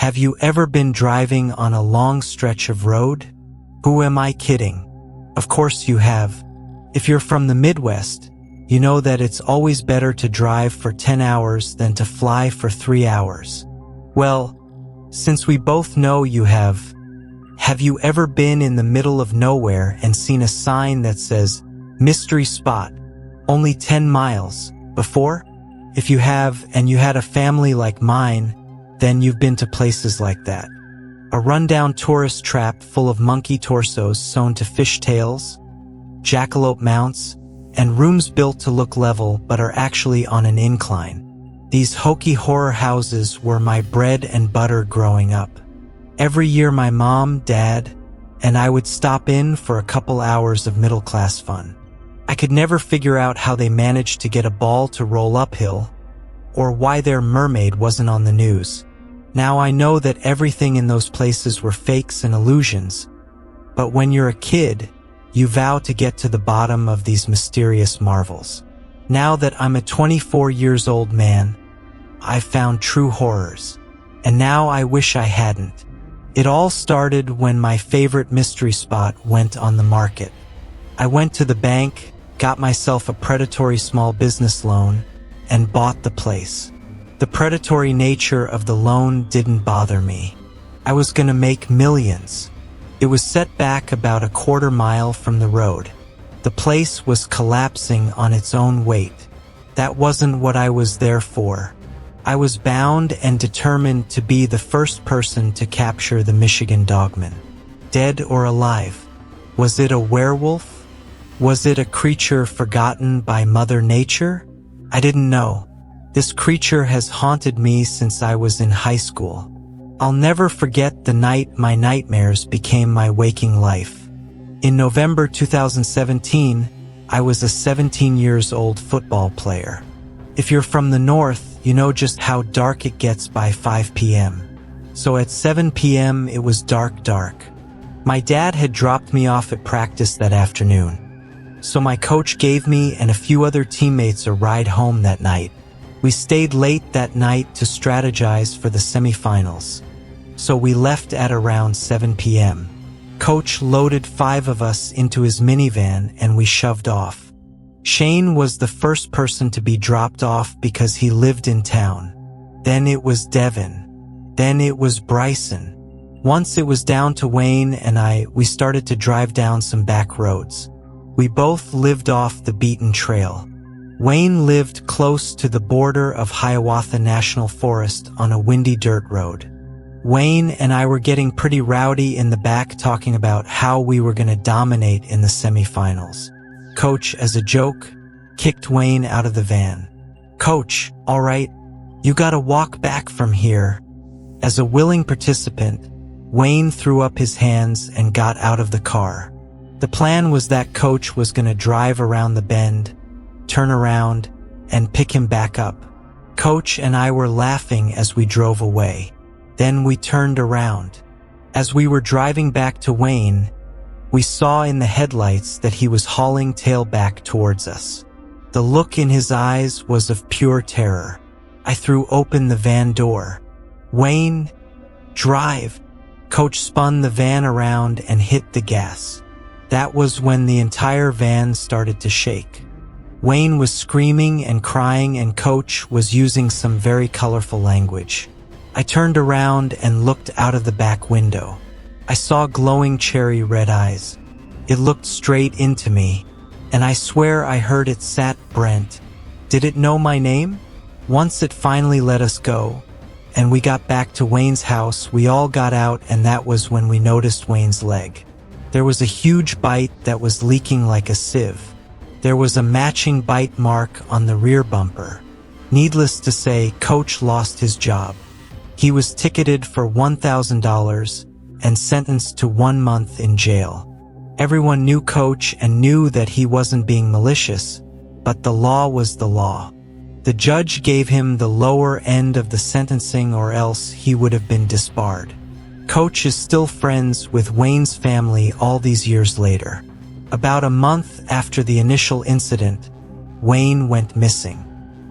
Have you ever been driving on a long stretch of road? Who am I kidding? Of course you have. If you're from the Midwest, you know that it's always better to drive for 10 hours than to fly for 3 hours. Well, since we both know you have you ever been in the middle of nowhere and seen a sign that says, "Mystery Spot, only 10 miles," before? If you have, and you had a family like mine, then you've been to places like that. A rundown tourist trap full of monkey torsos sewn to fish tails, jackalope mounts, and rooms built to look level but are actually on an incline. These hokey horror houses were my bread and butter growing up. Every year my mom, dad, and I would stop in for a couple hours of middle-class fun. I could never figure out how they managed to get a ball to roll uphill, or why their mermaid wasn't on the news. Now I know that everything in those places were fakes and illusions, but when you're a kid, you vow to get to the bottom of these mysterious marvels. Now that I'm a 24 years old man, I've found true horrors, and now I wish I hadn't. It all started when my favorite mystery spot went on the market. I went to the bank, got myself a predatory small business loan, and bought the place. The predatory nature of the loan didn't bother me. I was gonna make millions. It was set back about a quarter mile from the road. The place was collapsing on its own weight. That wasn't what I was there for. I was bound and determined to be the first person to capture the Michigan Dogman. Dead or alive? Was it a werewolf? Was it a creature forgotten by Mother Nature? I didn't know. This creature has haunted me since I was in high school. I'll never forget the night my nightmares became my waking life. In November 2017, I was a 17 years old football player. If you're from the north, you know just how dark it gets by 5 p.m. So at 7 p.m. it was dark. My dad had dropped me off at practice that afternoon. So my coach gave me and a few other teammates a ride home that night. We stayed late that night to strategize for the semifinals. So we left at around 7 p.m. Coach loaded 5 of us into his minivan and we shoved off. Shane was the first person to be dropped off because he lived in town. Then it was Devin. Then it was Bryson. Once it was down to Wayne and we started to drive down some back roads. We both lived off the beaten trail. Wayne lived close to the border of Hiawatha National Forest on a windy dirt road. Wayne and I were getting pretty rowdy in the back talking about how we were going to dominate in the semifinals. Coach, as a joke, kicked Wayne out of the van. "Coach, all right, you gotta walk back from here." As a willing participant, Wayne threw up his hands and got out of the car. The plan was that Coach was gonna drive around the bend, turn around, and pick him back up. Coach and I were laughing as we drove away. Then we turned around. As we were driving back to Wayne, we saw in the headlights that he was hauling tail back towards us. The look in his eyes was of pure terror. I threw open the van door. "Wayne, drive." Coach spun the van around and hit the gas. That was when the entire van started to shake. Wayne was screaming and crying and Coach was using some very colorful language. I turned around and looked out of the back window. I saw glowing cherry red eyes. It looked straight into me, and I swear I heard it sat Brent. Did it know my name? Once it finally let us go, and we got back to Wayne's house, we all got out and that was when we noticed Wayne's leg. There was a huge bite that was leaking like a sieve. There was a matching bite mark on the rear bumper. Needless to say, Coach lost his job. He was ticketed for $1,000 and sentenced to 1 month in jail. Everyone knew Coach and knew that he wasn't being malicious, but the law was the law. The judge gave him the lower end of the sentencing or else he would have been disbarred. Coach is still friends with Wayne's family all these years later. About a month after the initial incident, Wayne went missing.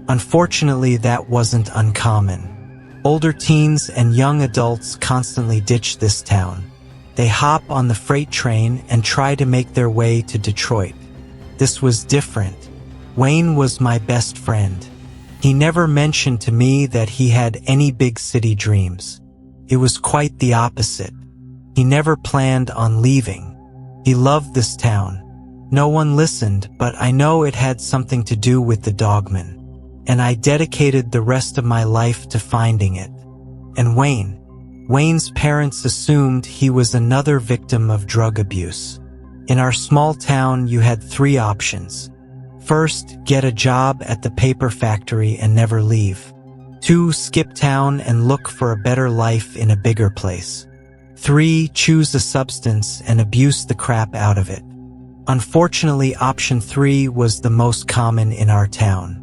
Unfortunately, that wasn't uncommon. Older teens and young adults constantly ditch this town. They hop on the freight train and try to make their way to Detroit. This was different. Wayne was my best friend. He never mentioned to me that he had any big city dreams. It was quite the opposite. He never planned on leaving. He loved this town. No one listened, but I know it had something to do with the Dogman. And I dedicated the rest of my life to finding it. And Wayne's parents assumed he was another victim of drug abuse. In our small town, you had 3 options. First, get a job at the paper factory and never leave. 2, skip town and look for a better life in a bigger place. 3, choose a substance and abuse the crap out of it. Unfortunately, option 3 was the most common in our town.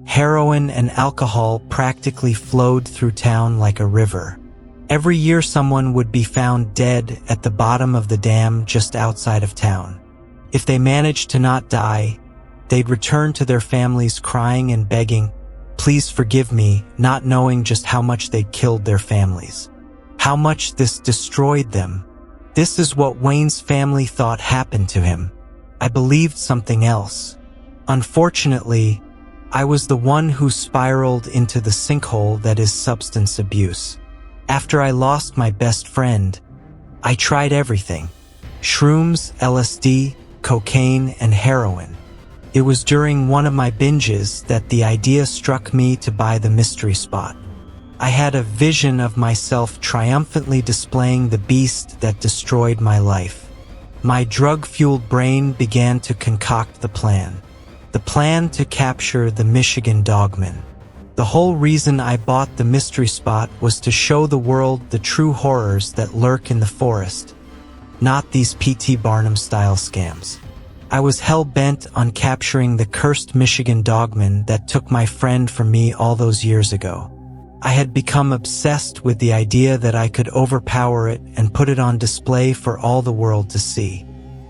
Heroin and alcohol practically flowed through town like a river. Every year someone would be found dead at the bottom of the dam just outside of town. If they managed to not die, they'd return to their families crying and begging, "Please forgive me," not knowing just how much they'd killed their families. How much this destroyed them. This is what Wayne's family thought happened to him. I believed something else. Unfortunately, I was the one who spiraled into the sinkhole that is substance abuse. After I lost my best friend, I tried everything. Shrooms, LSD, cocaine, and heroin. It was during one of my binges that the idea struck me to buy the mystery spot. I had a vision of myself triumphantly displaying the beast that destroyed my life. My drug-fueled brain began to concoct the plan. The plan to capture the Michigan Dogman. The whole reason I bought the mystery spot was to show the world the true horrors that lurk in the forest, not these P.T. Barnum-style scams. I was hell-bent on capturing the cursed Michigan Dogman that took my friend from me all those years ago. I had become obsessed with the idea that I could overpower it and put it on display for all the world to see.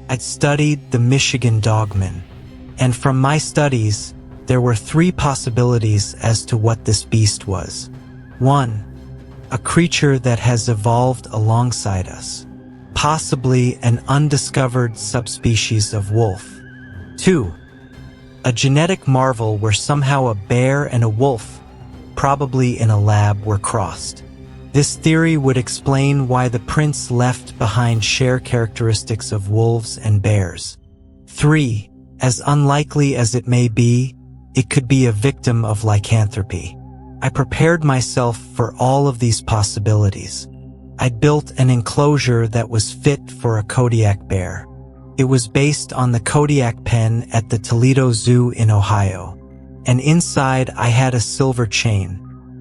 I'd studied the Michigan Dogman, and from my studies, there were 3 possibilities as to what this beast was. 1. A creature that has evolved alongside us, possibly an undiscovered subspecies of wolf. 2. A genetic marvel where somehow a bear and a wolf, probably in a lab, were crossed. This theory would explain why the prints left behind share characteristics of wolves and bears. 3. As unlikely as it may be, it could be a victim of lycanthropy. I prepared myself for all of these possibilities. I'd built an enclosure that was fit for a Kodiak bear. It was based on the Kodiak pen at the Toledo Zoo in Ohio. And inside I had a silver chain.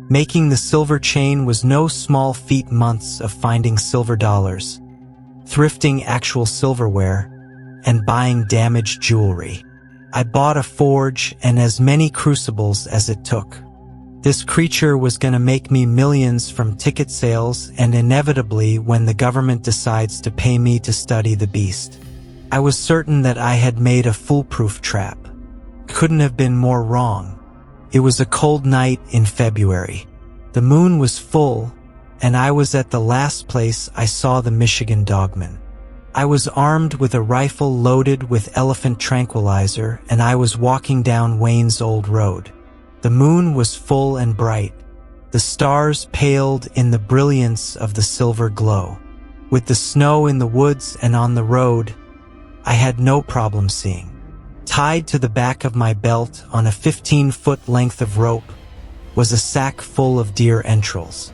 Making the silver chain was no small feat. Months of finding silver dollars, thrifting actual silverware, and buying damaged jewelry. I bought a forge and as many crucibles as it took. This creature was going to make me millions from ticket sales and inevitably when the government decides to pay me to study the beast. I was certain that I had made a foolproof trap. Couldn't have been more wrong. It was a cold night in February. The moon was full, and I was at the last place I saw the Michigan Dogman. I was armed with a rifle loaded with elephant tranquilizer, and I was walking down Wayne's old road. The moon was full and bright. The stars paled in the brilliance of the silver glow. With the snow in the woods and on the road, I had no problem seeing. Tied to the back of my belt on a 15-foot length of rope was a sack full of deer entrails.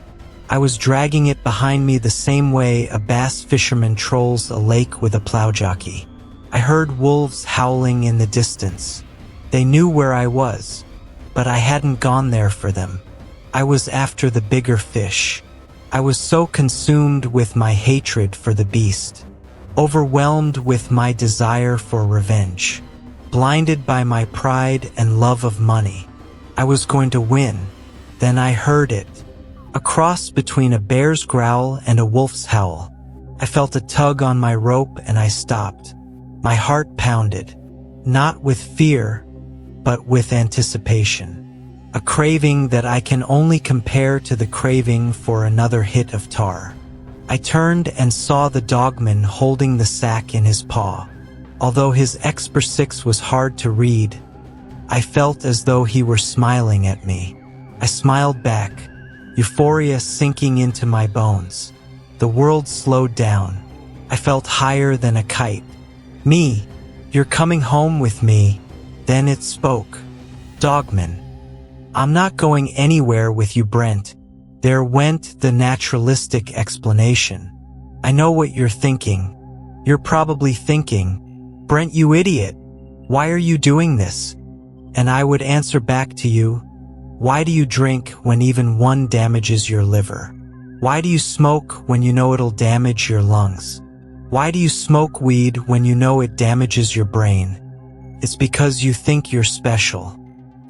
I was dragging it behind me the same way a bass fisherman trolls a lake with a plow jockey. I heard wolves howling in the distance. They knew where I was, but I hadn't gone there for them. I was after the bigger fish. I was so consumed with my hatred for the beast, overwhelmed with my desire for revenge, blinded by my pride and love of money. I was going to win. Then I heard it. A cross between a bear's growl and a wolf's howl. I felt a tug on my rope and I stopped. My heart pounded, not with fear, but with anticipation. a craving that I can only compare to the craving for another hit of tar. I turned and saw the dogman holding the sack in his paw. Although his Expert 6 was hard to read, I felt as though he were smiling at me. I smiled back, euphoria sinking into my bones. The world slowed down. I felt higher than a kite. "Me, you're coming home with me." Then it spoke. "Dogman, I'm not going anywhere with you, Brent." There went the naturalistic explanation. "I know what you're thinking. You're probably thinking, 'Brent, you idiot, why are you doing this?' And I would answer back to you, 'Why do you drink when even one damages your liver? Why do you smoke when you know it'll damage your lungs? Why do you smoke weed when you know it damages your brain? It's because you think you're special,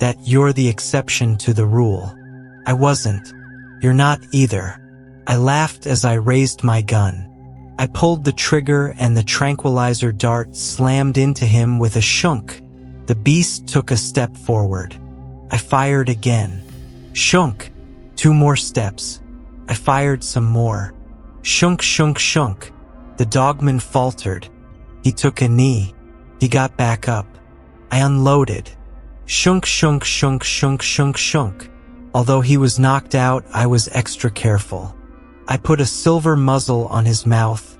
that you're the exception to the rule.' I wasn't. You're not either." I laughed as I raised my gun. I pulled the trigger and the tranquilizer dart slammed into him with a shunk. The beast took a step forward. I fired again. Shunk. 2 more steps. I fired some more. Shunk, shunk, shunk. The dogman faltered. He took a knee. He got back up. I unloaded. Shunk, shunk, shunk, shunk, shunk, shunk. Although he was knocked out, I was extra careful. I put a silver muzzle on his mouth,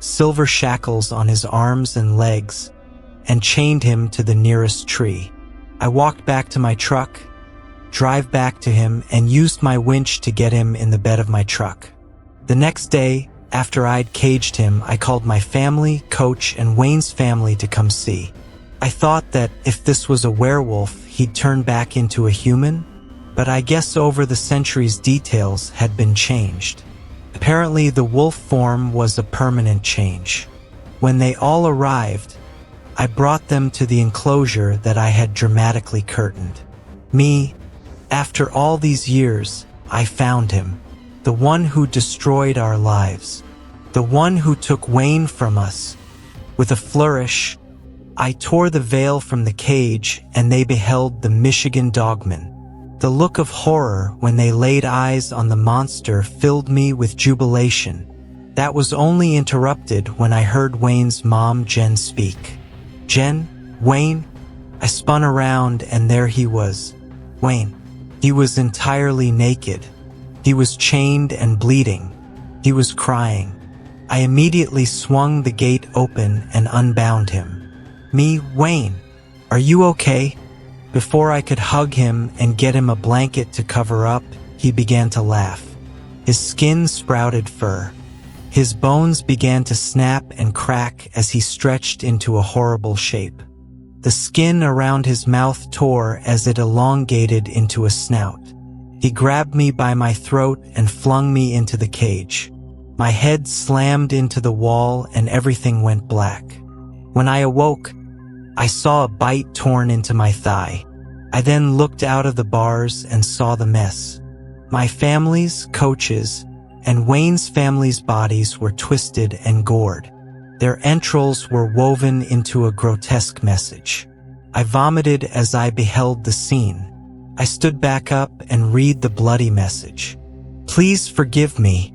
silver shackles on his arms and legs, and chained him to the nearest tree. I walked back to my truck, drive back to him, and used my winch to get him in the bed of my truck. The next day, after I'd caged him, I called my family, coach, and Wayne's family to come see. I thought that if this was a werewolf, he'd turn back into a human, but I guess over the centuries details had been changed. Apparently the wolf form was a permanent change. When they all arrived, I brought them to the enclosure that I had dramatically curtained. Me, after all these years, I found him. The one who destroyed our lives. The one who took Wayne from us. With a flourish, I tore the veil from the cage and they beheld the Michigan dogman. The look of horror when they laid eyes on the monster filled me with jubilation. That was only interrupted when I heard Wayne's mom, Jen, speak. "Jen? Wayne?" I spun around and there he was. Wayne. He was entirely naked. He was chained and bleeding. He was crying. I immediately swung the gate open and unbound him. "Me, Wayne, are you okay?" Before I could hug him and get him a blanket to cover up, he began to laugh. His skin sprouted fur. His bones began to snap and crack as he stretched into a horrible shape. The skin around his mouth tore as it elongated into a snout. He grabbed me by my throat and flung me into the cage. My head slammed into the wall and everything went black. When I awoke, I saw a bite torn into my thigh. I then looked out of the bars and saw the mess. My family's, coach's, and Wayne's family's bodies were twisted and gored. Their entrails were woven into a grotesque message. I vomited as I beheld the scene. I stood back up and read the bloody message. "Please forgive me.